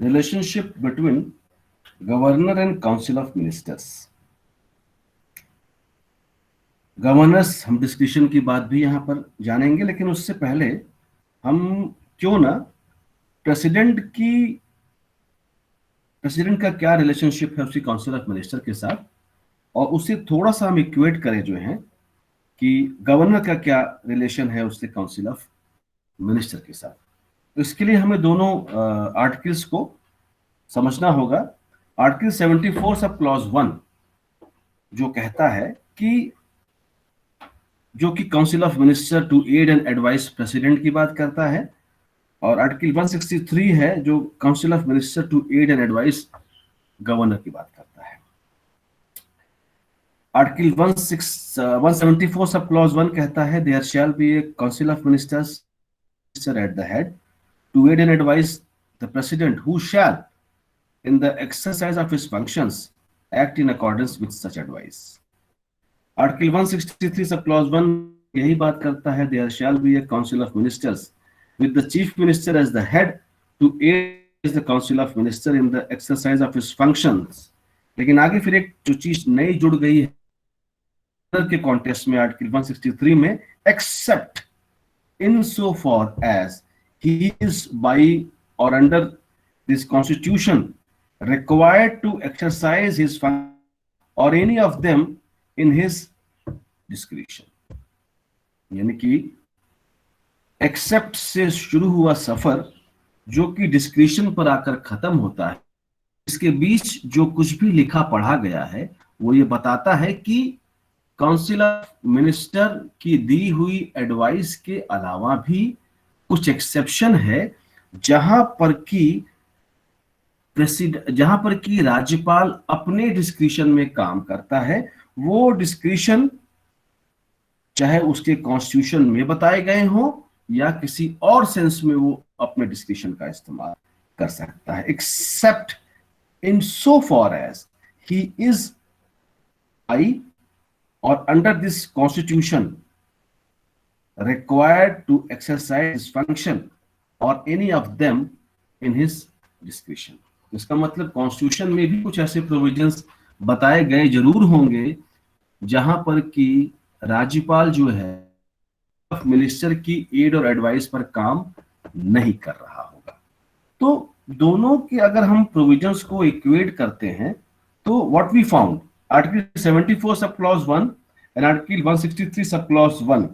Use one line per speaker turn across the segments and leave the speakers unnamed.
relationship between governor and council of ministers. Governors हम discussion की बात भी यहाँ पर जानेंगे, लेकिन उससे पहले हम क्यों ना प्रेसिडेंट का क्या रिलेशनशिप है उसकी काउंसिल ऑफ मिनिस्टर के साथ, और उससे थोड़ा सा हम इक्वेट करें जो है कि गवर्नर का क्या रिलेशन है उससे काउंसिल ऑफ मिनिस्टर के साथ। तो इसके लिए हमें दोनों आर्टिकल्स को समझना होगा। आर्टिकल 74 सब क्लॉज 1 जो कहता है कि जो कि council of minister to aid and advise president की बात करता है, और आर्टिकल 163 है जो council of minister to aid and advise governor की बात करता है। आर्टिकल 174 सब क्लॉज 1 कहता है there shall be a council of ministers at the head to aid and advise the president who shall in the exercise of his functions act in accordance with such advice. Article 163 sub clause 1 यही बात करता है there shall be a council of ministers with the chief minister as the head to aid the council of minister in the exercise of his functions. लेकिन आगे फिर एक जो चीज नई जुड़ गई है के कॉन्टेक्स्ट में आर्टिकल 163 में, except in so far as he is by or under this constitution required to exercise his function or any of them in his discretion. यानी कि एक्सेप्ट से शुरू हुआ सफर जो कि डिस्क्रिशन पर आकर खत्म होता है, इसके बीच जो कुछ भी लिखा पढ़ा गया है वो ये बताता है कि काउंसिल ऑफ मिनिस्टर की दी हुई एडवाइस के अलावा भी कुछ एक्सेप्शन है जहां पर कि राज्यपाल अपने डिस्क्रिशन में काम करता है। वो डिस्क्रिशन चाहे उसके कॉन्स्टिट्यूशन में बताए गए हो या किसी और सेंस में वो अपने डिस्क्रिशन का इस्तेमाल कर सकता है, except in so far as he is I or under this constitution required to exercise his function or any of them in his discretion. इसका मतलब कॉन्स्टिट्यूशन में भी कुछ ऐसे प्रोविजंस बताए गए जरूर होंगे जहां पर कि राज्यपाल जो है मिनिस्टर की एड और एडवाइस पर काम नहीं कर रहा होगा। तो दोनों के अगर हम प्रोविजंस को इक्वेट करते हैं तो what we found, article 74 sub clause 1 and article 163 sub clause 1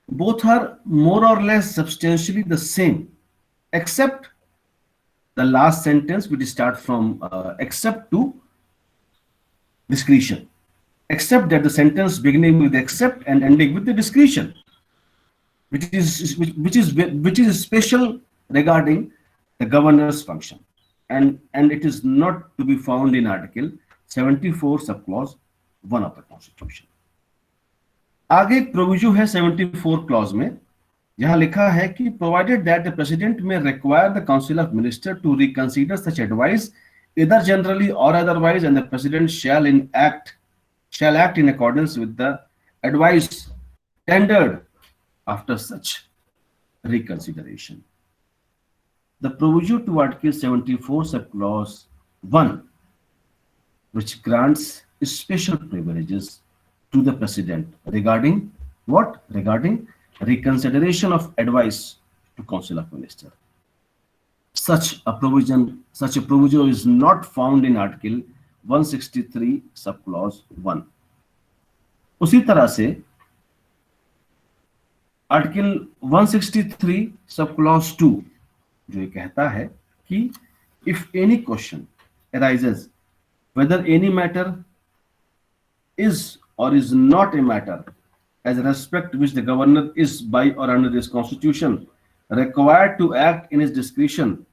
both are more or less substantially the same, except the last sentence which start from except to discretion, except that the sentence beginning with except and ending with the discretion, which is special regarding the governor's function, and it is not to be found in article 74 sub clause 1 of the constitution. आगे एक provision है 74 clause में जहां लिखा है कि provided that the president may require the council of minister to reconsider such advice either generally or otherwise, and the president shall act in accordance with the advice tendered after such reconsideration. The provision to article 74 sub clause 1 which grants special privileges to the president regarding what? Regarding reconsideration of advice to council of minister. Such a provision is not found in article 163 sub clause 1. उसी तरह से article 163 sub clause 2 जो ये कहता है कि if any question arises whether any matter is or is not a matter as respect which the governor is by or under this constitution required to act in his discretion,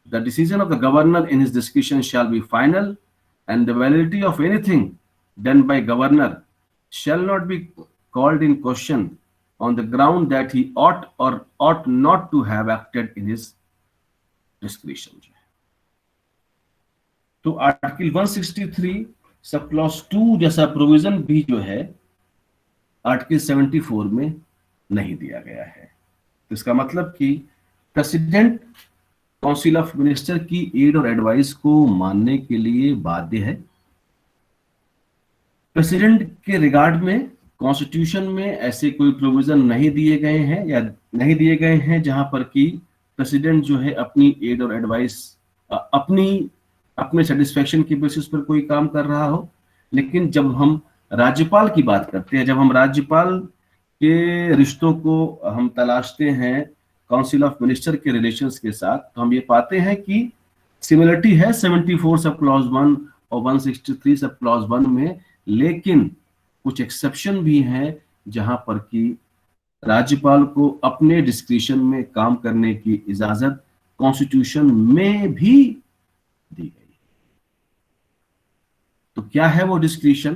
the decision of the governor in his discretion shall be final, and the validity of anything done by governor shall not be called in question on the ground that he ought or ought not to have acted in his discretion. तो article 163 sub clause 2 जैसा provision भी जो है article 74 में नहीं दिया गया है। तो इसका मतलब कि प्रेसिडेंट काउंसिल ऑफ मिनिस्टर की एड और एडवाइस को मानने के लिए बाध्य है। प्रेसिडेंट के रिगार्ड में कॉन्स्टिट्यूशन में ऐसे कोई प्रोविजन नहीं दिए गए हैं या नहीं दिए गए हैं जहां पर कि प्रेसिडेंट जो है अपनी एड और एडवाइस अपनी अपने सेटिस्फेक्शन की बेसिस पर कोई काम कर रहा हो। लेकिन जब हम राज्यपाल की बात करते हैं, जब हम राज्यपाल के रिश्तों को हम तलाशते हैं काउंसिल ऑफ मिनिस्टर के रिलेशंस के साथ, तो हम ये पाते हैं कि सिमिलरिटी है 74 सब क्लॉज 1 और 163 सब क्लॉज 1 में, लेकिन कुछ एक्सेप्शन भी हैं जहां पर कि राज्यपाल को अपने डिस्क्रिशन में काम करने की इजाजत कॉन्स्टिट्यूशन में भी दी गई। तो क्या है वो डिस्क्रिशन,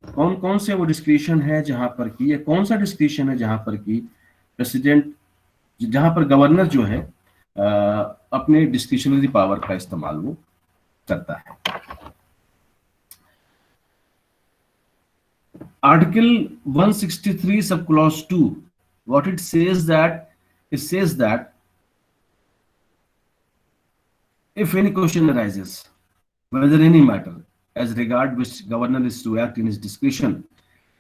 कौन कौन से वो डिस्क्रिशन है जहां पर कि, ये कौन सा डिस्क्रिशन है जहां पर कि प्रेसिडेंट, जहां पर गवर्नर जो है अपने डिस्क्रिशनरी पावर का इस्तेमाल वो करता है। Article 163 sub clause 2, what it says that if any question arises, whether any matter as regard which governor is to act in his discretion,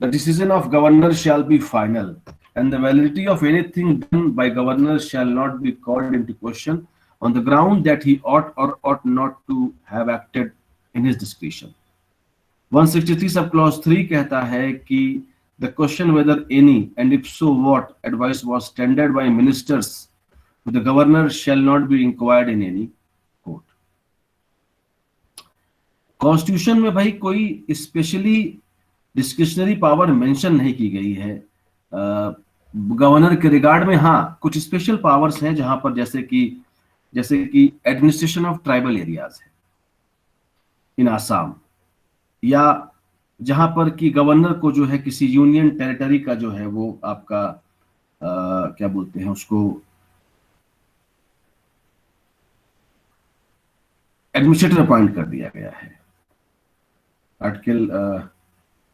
the decision of governor shall be final, and the validity of anything done by governor shall not be called into question on the ground that he ought or ought not to have acted in his discretion. 163 sub clause 3 कहता है कि the question whether any and if so what advice was tendered by ministers to the governor shall not be inquired in any court. Constitution में भाई कोई specially discretionary power mention नहीं की गई है गवर्नर के रिगार्ड में। हाँ, कुछ स्पेशल पावर्स हैं जहां पर जैसे कि एडमिनिस्ट्रेशन ऑफ ट्राइबल एरियाज है इन आसाम, या जहां पर कि गवर्नर को जो है किसी यूनियन टेरिटरी का जो है वो आपका क्या बोलते हैं उसको, एडमिनिस्ट्रेटर अपॉइंट कर दिया गया है। आर्टिकल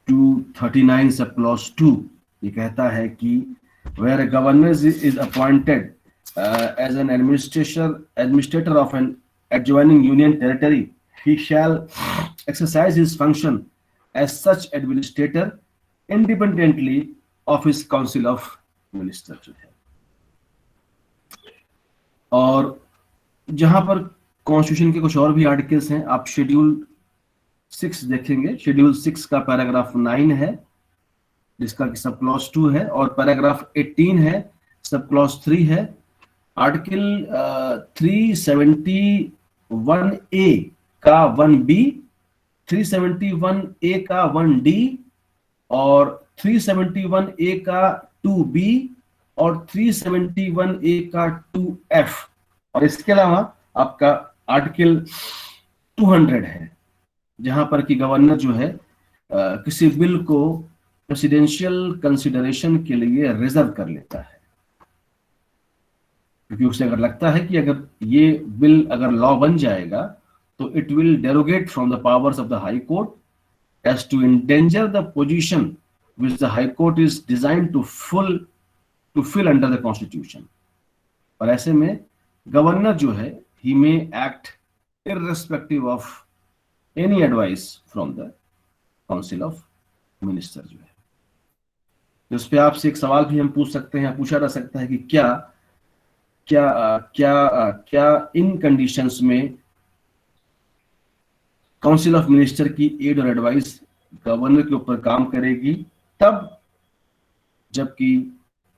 239 सब क्लॉज 2 ये कहता है कि where governor is appointed as an administrator of an adjoining union territory, he shall exercise his function as such administrator independently of his council of minister जो है। और जहां पर कॉन्स्टिट्यूशन के कुछ और भी आर्टिकल्स हैं, आप शेड्यूल 6 देखेंगे, शेड्यूल 6 का पैराग्राफ 9 है जिसका कि सब क्लॉज 2 है, और पैराग्राफ 18 है सब क्लॉज 3 है। आर्टिकल 371A का 1B, 371A का 1D और 371A का 2B और 371A का 2F, और इसके अलावा आपका आर्टिकल 200 है जहां पर कि गवर्नर जो है किसी बिल को प्रेसिडेंशियल कंसिडरेशन के लिए रिजर्व कर लेता है, क्योंकि उसे अगर लगता है कि अगर ये बिल अगर लॉ बन जाएगा तो it will derogate from the powers of the High Court as to endanger the position which the High Court is designed to fill under the Constitution. और ऐसे में गवर्नर जो है he may act irrespective of any advice from the Council of Ministers जो है। तो इस पे आपसे एक सवाल भी हम पूछ सकते हैं, पूछा जा सकता है कि क्या इन कंडीशंस में काउंसिल ऑफ मिनिस्टर की एड और एडवाइस गवर्नर के ऊपर काम करेगी तब जबकि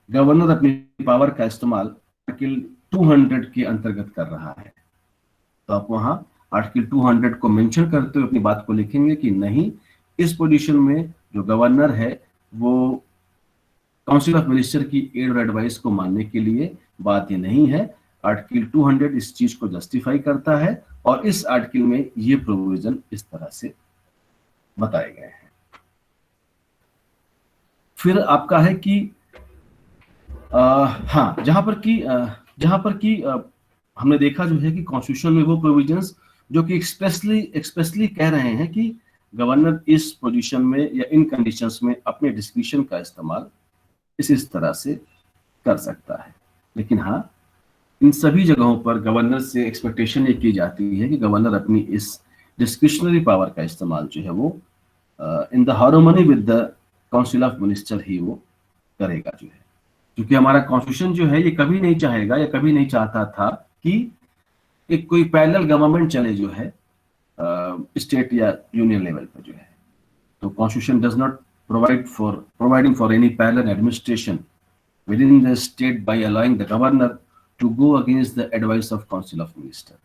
गवर्नर अपनी पावर का इस्तेमाल आर्टिकल 200 के अंतर्गत कर रहा है। तो आप वहां आर्टिकल 200 को मेंशन करते हुए अपनी बात को लिखेंगे कि नहीं, इस पोजीशन में जो गवर्नर है वो काउंसिल ऑफ मिनिस्टर की एड और एडवाइस को मानने के लिए बाध्य नहीं है। आर्टिकल 200 इस चीज को जस्टिफाई करता है और इस आर्टिकल में ये प्रोविजन इस तरह से बताए गए हैं। फिर आपका है कि हाँ, जहां पर कि हमने देखा जो है कि कॉन्स्टिट्यूशन में वो प्रोविजंस जो कि एक्सप्रेसली कह रहे हैं कि गवर्नर इस पोजीशन में या इन कंडीशंस में अपने डिस्क्रिशन का इस्तेमाल इस तरह से कर सकता है। लेकिन हाँ, इन सभी जगहों पर गवर्नर से एक्सपेक्टेशन ये की जाती है कि गवर्नर अपनी इस डिस्क्रिशनरी पावर का इस्तेमाल जो है वो in the harmony with the council of minister ही वो करेगा जो है। क्योंकि हमारा कॉन्स्टिट्यूशन जो है ये कभी नहीं चाहेगा या कभी नहीं चाहता था कि एक कोई पैरेलल गवर्नमेंट चले जो है स्टेट या यूनियन लेवल पर जो है। तो constitution does not providing for any parallel administration within the state by allowing the governor to go against the advice of council of minister.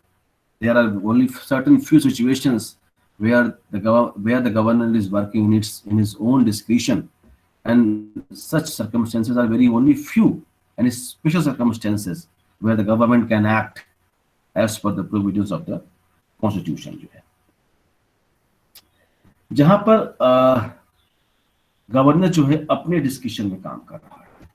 There are only certain few situations where the governor is working in his own discretion, and such circumstances are very only few and special circumstances where the government can act as per the provisions of the constitution जो है। जहां पर governor जो है अपने discussion में काम कर रहा है,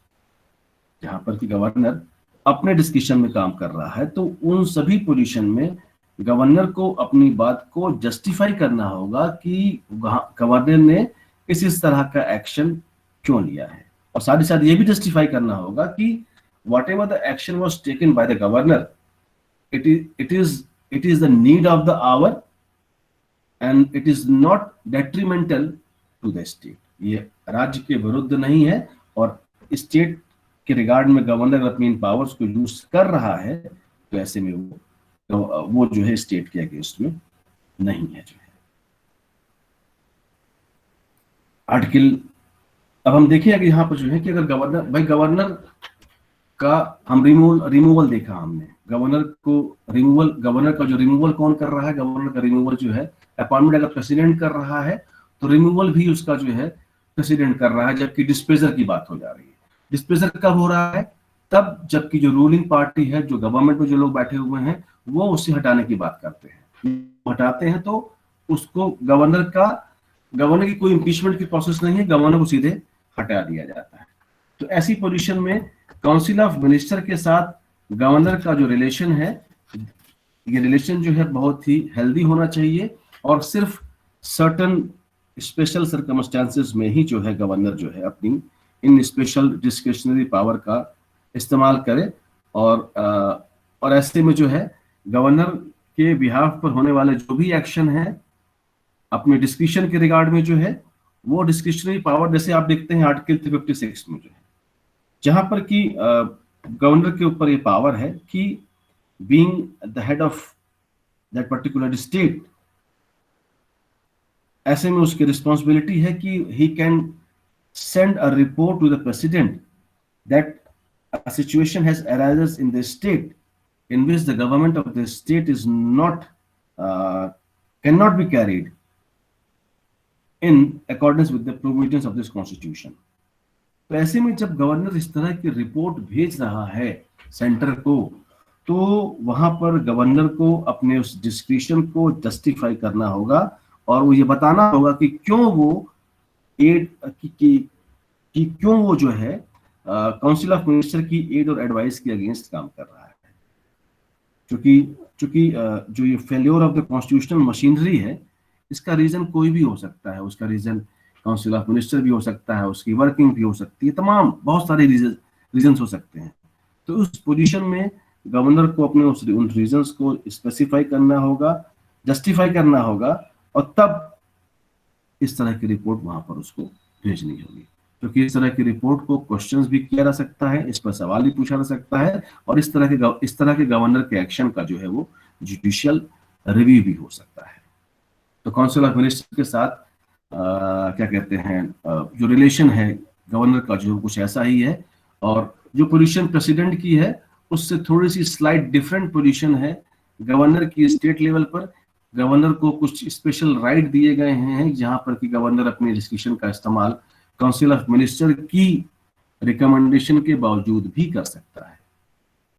जहां पर कि गवर्नर अपने डिस्कशन में काम कर रहा है, तो उन सभी पोजीशन में गवर्नर को अपनी बात को जस्टिफाई करना होगा कि गवर्नर ने इस तरह का एक्शन क्यों लिया है, और साथ ही साथ ये भी जस्टिफाई करना होगा कि what ever the action was taken by the governor, it is the need of the hour and it is not detrimental to the state. ये राज्य के विरुद्ध नहीं है, और स्टेट के रिगार्ड में गवर्नर अपनी इन पावर्स को यूज कर रहा है, तो ऐसे में वो जो है स्टेट के अगेंस्ट में नहीं है जो है। आर्टिकल अब हम देखिए कि यहाँ पर जो है कि अगर गवर्नर का हम रिमूवल देखा हमने, गवर्नर का जो रिमूवल कौन कर रहा है, गवर्नर का रिमूवल जो है अपॉइंटमेंट अगर प्रेसिडेंट कर रहा है तो रिमूवल भी उसका जो है प्रेसिडेंट कर रहा है, जबकि डिस्पेजर की बात हो जा रही है। डिस्पेजर कब हो रहा है? तब जबकि जो रूलिंग पार्टी है, जो गवर्नमेंट में जो लोग बैठे हुए हैं, वो उसे हटाने की बात करते हैं, हटाते हैं तो उसको गवर्नर की कोई इम्पीचमेंट की प्रोसेस नहीं है, गवर्नर को सीधे हटा दिया जाता है। तो ऐसी पोजीशन में काउंसिल ऑफ मिनिस्टर के साथ गवर्नर का जो रिलेशन है, ये रिलेशन जो है बहुत ही हेल्दी होना चाहिए, और सिर्फ सर्टन स्पेशल सर्कमस्टेंसेस में ही जो है गवर्नर जो है अपनी इन स्पेशल डिस्क्रिशनरी पावर का इस्तेमाल करे, और ऐसे में जो है गवर्नर के बिहाफ पर होने वाले जो भी एक्शन है अपने डिस्क्रिशन के रिगार्ड में जो है, वो डिस्क्रिशनरी पावर जैसे आप देखते हैं आर्टिकल 356 में जो है, जहां पर कि गवर्नर के ऊपर ये पावर है कि being the head of that particular state, ऐसे में उसकी रिस्पॉन्सिबिलिटी है कि he can send a report to the president that a situation has arises in the state in which the government of the state is not can not be carried in accordance with the provisions of this constitution. तो ऐसे में जब governor इस तरह की report भेज रहा है सेंटर को, तो वहां पर गवर्नर को अपने उस डिस्क्रिशन को जस्टिफाई करना होगा, और वो ये बताना होगा कि क्यों वो क्यों वो जो है काउंसिल ऑफ मिनिस्टर की एड और एडवाइस के अगेंस्ट काम कर रहा है। क्योंकि जो ये failure of the constitutional machinery है, इसका रीजन कोई भी हो सकता है, उसका रीजन काउंसिल ऑफ मिनिस्टर भी हो सकता है, उसकी वर्किंग भी हो सकती है, तमाम बहुत सारे रीजन हो सकते हैं। तो उस पोजीशन में गवर्नर को अपने उन रीजंस को स्पेसिफाई करना होगा, जस्टिफाई करना होगा, और तब इस तरह की रिपोर्ट वहां पर उसको भेजनी होगी। क्योंकि इस तरह की रिपोर्ट को क्वेश्चंस भी किया जा सकता है, इस पर सवाल भी पूछा जा सकता है, और इस तरह के गवर्नर के एक्शन का जो है वो जुडिशियल रिव्यू भी हो सकता है। तो काउंसिल ऑफ मिनिस्टर के साथ क्या कहते हैं जो रिलेशन है गवर्नर का, जो कुछ ऐसा ही है, और जो पोजीशन प्रेसिडेंट की है उससे थोड़ी सी स्लाइट डिफरेंट पोजीशन है गवर्नर की। स्टेट लेवल पर गवर्नर को कुछ स्पेशल राइट दिए गए हैं, जहां पर कि गवर्नर अपने डिस्क्रिशन का इस्तेमाल काउंसिल ऑफ मिनिस्टर की रिकमेंडेशन के बावजूद भी कर सकता है।